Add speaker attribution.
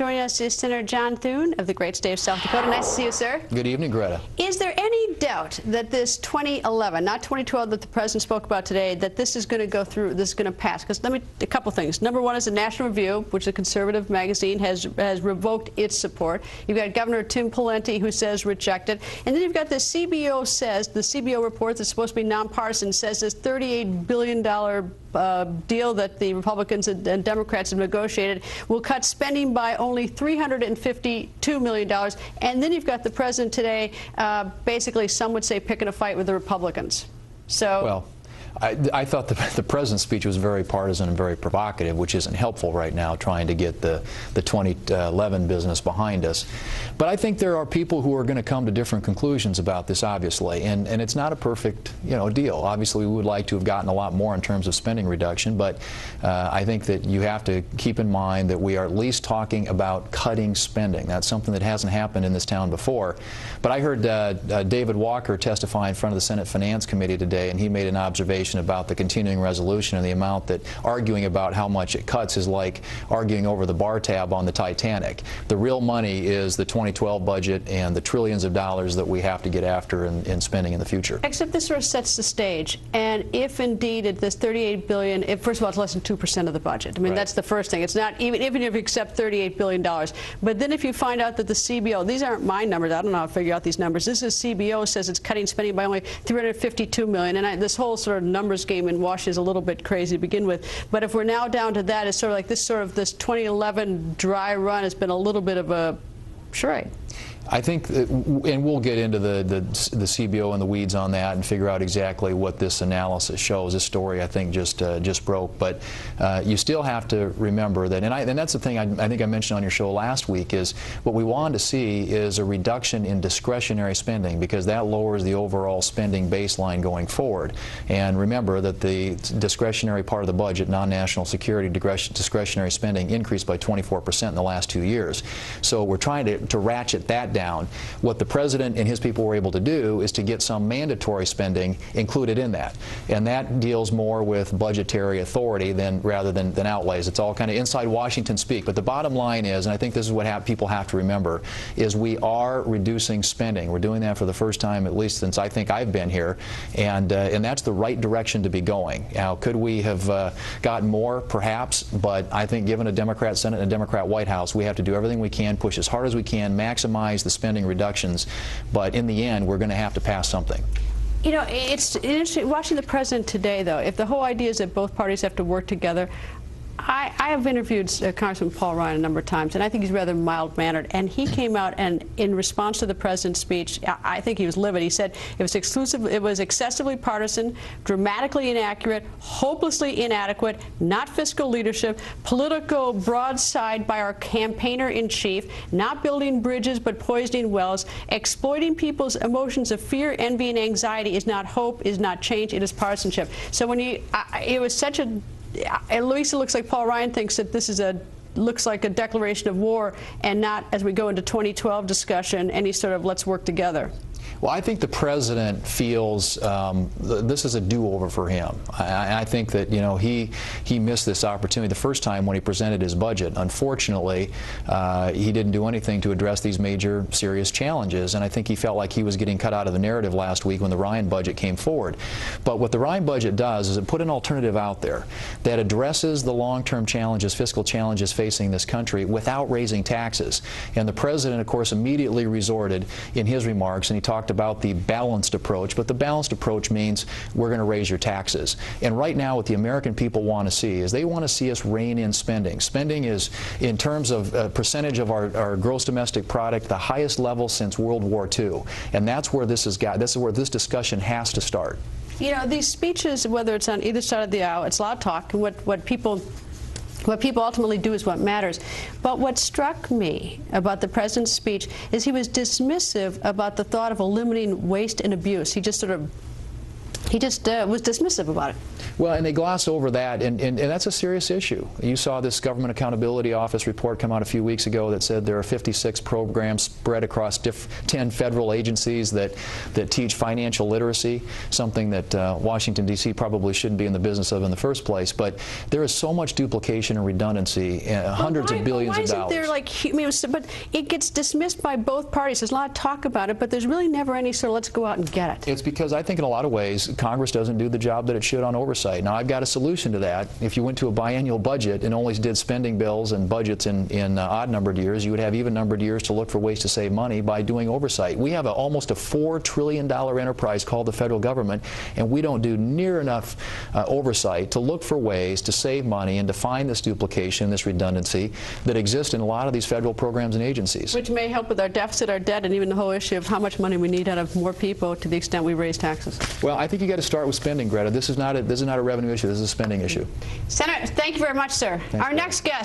Speaker 1: Joining us is Senator John Thune of the great state of South Dakota. Nice to see you, sir.
Speaker 2: Good evening, Greta.
Speaker 1: Is there any doubt that this 2011, not 2012 that the president spoke about today, that this is going to go through, this is going to pass? Because a couple things. Number one is the National Review, which is a conservative magazine, has revoked its support. You've got Governor Tim Pawlenty, who says rejected. And then you've got the CBO says, the CBO report that's supposed to be nonpartisan says this $38 billion deal that the Republicans and Democrats have negotiated will cut spending by only $352 million. And then you've got the president today, basically, some would say, picking a fight with the Republicans. So.
Speaker 2: Well, I thought the president's speech was very partisan and very provocative, which isn't helpful right now, trying to get the 2011 business behind us. But I think there are people who are going to come to different conclusions about this, obviously, and it's not a perfect, deal. Obviously, we would like to have gotten a lot more in terms of spending reduction, but I think that you have to keep in mind that we are at least talking about cutting spending. That's something that hasn't happened in this town before. But I heard David Walker testify in front of the Senate Finance Committee today, and he made an observation about the continuing resolution and the amount that arguing about how much it cuts is like arguing over the bar tab on the Titanic. The real money is the 2012 budget and the trillions of dollars that we have to get after in spending in the future. Except
Speaker 1: this sort of sets the stage. And if indeed this $38 billion, first of all, it's less than 2% of the budget. I mean, right. That's the first thing. It's not even if you accept $38 billion. But then if you find out that the CBO, these aren't my numbers, I don't know how to figure out these numbers. This is CBO says it's cutting spending by only $352 million. And this whole sort of numbers game in Washington is a little bit crazy to begin with. But if we're now down to that, it's sort of like this 2011 dry run has been a little bit of a charade.
Speaker 2: I think, and we'll get into the CBO and the weeds on that and figure out exactly what this analysis shows. This story, I think, just broke. But you still have to remember that, and that's the thing I think I mentioned on your show last week, is what we wanted to see is a reduction in discretionary spending, because that lowers the overall spending baseline going forward. And remember that the discretionary part of the budget, non-national security discretionary spending, increased by 24% in the last 2 years. So we're trying to ratchet that down. What the president and his people were able to do is to get some mandatory spending included in that, and that deals more with budgetary authority rather than outlays. It's all kind of inside Washington speak. But the bottom line is, and I think this is what people have to remember, is we are reducing spending. We're doing that for the first time, at least since I think I've been here, and that's the right direction to be going. Now, could we have gotten more? Perhaps, but I think given a Democrat Senate and a Democrat White House, we have to do everything we can, push as hard as we can, maximize the spending reductions, but in the end, we're going to have to pass something.
Speaker 1: It's interesting watching the president today, though. If the whole idea is that both parties have to work together, I have interviewed Congressman Paul Ryan a number of times, and I think he's rather mild-mannered. And he came out and, in response to the president's speech, I think he was livid. He said it was excessively partisan, dramatically inaccurate, hopelessly inadequate, not fiscal leadership, political broadside by our campaigner-in-chief, not building bridges but poisoning wells, exploiting people's emotions of fear, envy, and anxiety is not hope, is not change, it is partisanship. So when it was such a at least it looks like Paul Ryan thinks that this is looks like a declaration of war, and not, as we go into 2012 discussion, any sort of let's work together.
Speaker 2: Well, I think the president feels this is a do-over for him. I think that he missed this opportunity the first time when he presented his budget. Unfortunately, he didn't do anything to address these major, serious challenges, and I think he felt like he was getting cut out of the narrative last week when the Ryan budget came forward. But what the Ryan budget does is it put an alternative out there that addresses the long-term challenges, fiscal challenges facing this country without raising taxes. And the president, of course, immediately resorted in his remarks, and he talked about the balanced approach, but the balanced approach means we're going to raise your taxes. And right now what the American people want to see is they want to see us rein in spending. Spending is, in terms of percentage of our gross domestic product, the highest level since World War II. And that's where this is where this discussion has to start.
Speaker 1: These speeches, whether it's on either side of the aisle, it's loud talk, and what people ultimately do is what matters. But what struck me about the president's speech is he was dismissive about the thought of eliminating waste and abuse. He he just was dismissive about it.
Speaker 2: Well, and they gloss over that, and that's a serious issue. You saw this Government Accountability Office report come out a few weeks ago that said there are 56 programs spread across 10 federal agencies that teach financial literacy, something that Washington, D.C. probably shouldn't be in the business of in the first place. But there is so much duplication and redundancy, hundreds of billions of dollars.
Speaker 1: There, like, I mean, but it gets dismissed by both parties. There's a lot of talk about it, but there's really never any sort of let's go out and get it.
Speaker 2: It's because I think in a lot of ways Congress doesn't do the job that it should on oversight. Now, I've got a solution to that. If you went to a biennial budget and only did spending bills and budgets in odd-numbered years, you would have even-numbered years to look for ways to save money by doing oversight. We have almost a $4 trillion enterprise called the federal government, and we don't do near enough oversight to look for ways to save money and to find this duplication, this redundancy that exists in a lot of these federal programs and agencies.
Speaker 1: Which may help with our deficit, our debt, and even the whole issue of how much money we need out of more people to the extent we raise taxes.
Speaker 2: Well, I think you got to start with spending, Greta. This is not a revenue issue. This is a spending issue.
Speaker 1: Senator, thank you very much, sir.
Speaker 2: Thanks,
Speaker 1: our next guest.